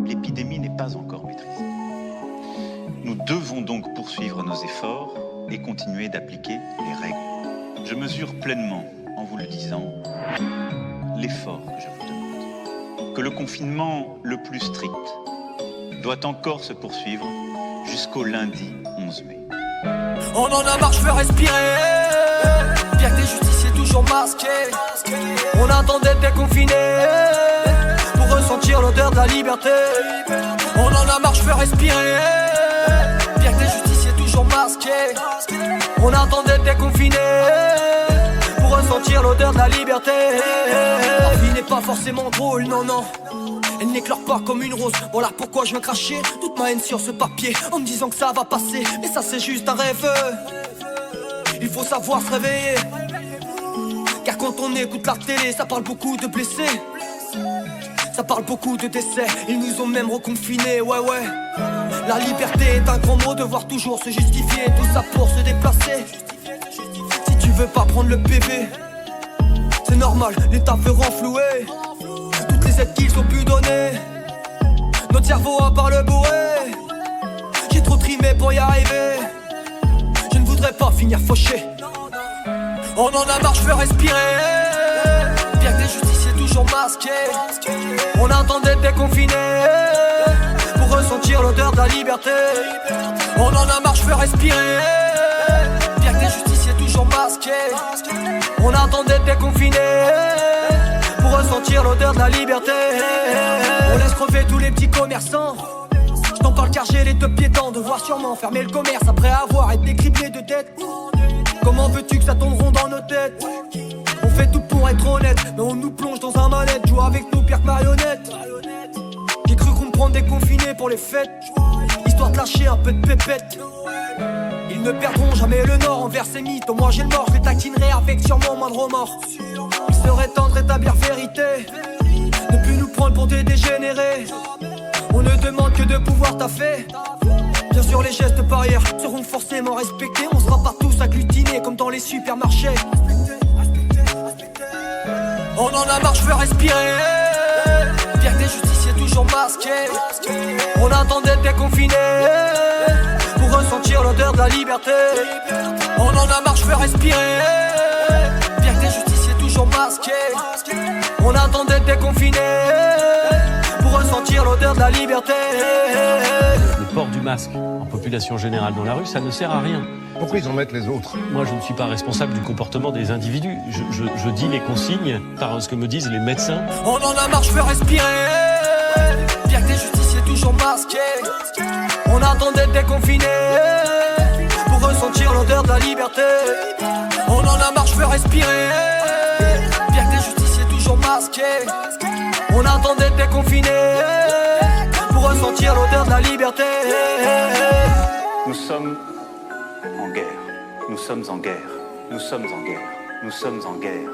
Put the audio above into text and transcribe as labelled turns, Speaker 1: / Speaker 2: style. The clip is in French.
Speaker 1: l'épidémie n'est pas encore maîtrisée. Nous devons donc poursuivre nos efforts et continuer d'appliquer les règles. Je mesure pleinement, en vous le disant, l'effort que je vous demande. Que le confinement le plus strict doit encore se poursuivre jusqu'au lundi 11 mai.
Speaker 2: On en a marre, je veux respirer. Bien que les justiciers toujours masqués, on attend d'être déconfinés pour ressentir l'odeur de la liberté. On en a marre, je veux respirer. Bien que les justiciers toujours masqués, on attend d'être déconfinés pour ressentir l'odeur de la liberté. La vie n'est pas forcément drôle, non, non. Elle n'éclore pas comme une rose. Voilà pourquoi je veux cracher toute ma haine sur ce papier en me disant que ça va passer. Mais ça c'est juste un rêve. Il faut savoir se réveiller. Car quand on écoute la télé, ça parle beaucoup de blessés, ça parle beaucoup de décès. Ils nous ont même reconfinés, ouais ouais. La liberté est un grand mot, devoir toujours se justifier. Tout ça pour se déplacer. Si tu veux pas prendre le PV, c'est normal, l'État veut renflouer toutes les aides qu'ils ont pu donner. Notre cerveau a par le bourré. J'ai trop trimé pour y arriver. Je ne voudrais pas finir fauché. On en a marre, je veux respirer. Bien que les justiciers toujours masqués, on attend d'être déconfinés pour ressentir l'odeur de la liberté. On en a marre, je veux respirer. Bien que les justiciers toujours masqués, on attend d'être déconfinés pour ressentir l'odeur de la liberté. On laisse crever tous les petits commerçants. Je t'en parle car j'ai les deux pieds dedans. Devoir sûrement fermer le commerce après avoir été criblé de dettes. Comment veux-tu que ça tourne rond dans nos têtes? On fait tout pour être honnête, mais on nous plonge dans un manette. Joue avec nous pire que marionnette. J'ai cru qu'on me prend déconfiné pour les fêtes, histoire de lâcher un peu de pépette. Ils ne perdront jamais le nord envers ces mythes. Moi j'ai le mort, je les taquinerai avec sûrement moins de remords. Il serait temps de rétablir vérité, ne plus nous prendre pour des dégénérés. On ne demande que de pouvoir taffer. Bien sûr les gestes barrières seront forcément respectés. On sera pas tous agglutinés comme dans les supermarchés. On en a marre, je veux respirer. Bien que les justiciers toujours masqués, on attend d'être déconfinés pour ressentir l'odeur de la liberté. On en a marre, je veux respirer. Bien que les justiciers toujours masqués, on attend d'être déconfinés pour ressentir l'odeur de la liberté.
Speaker 3: Le port du masque en population générale dans la rue, ça ne sert à rien.
Speaker 4: Pourquoi ils en mettent les autres?
Speaker 3: Moi, je ne suis pas responsable du comportement des individus. Je dis les consignes par ce que me disent les médecins.
Speaker 2: On en a marre, je veux respirer. Bien que les justiciers toujours masqués, on attend d'être déconfinés pour ressentir l'odeur de la liberté. On en a marre, je veux respirer. Bien que les justiciers toujours masqués, on attend d'être déconfinés pour ressentir l'odeur de la liberté.
Speaker 1: Nous sommes en guerre. Nous sommes en guerre. Nous sommes en guerre. Nous sommes en guerre.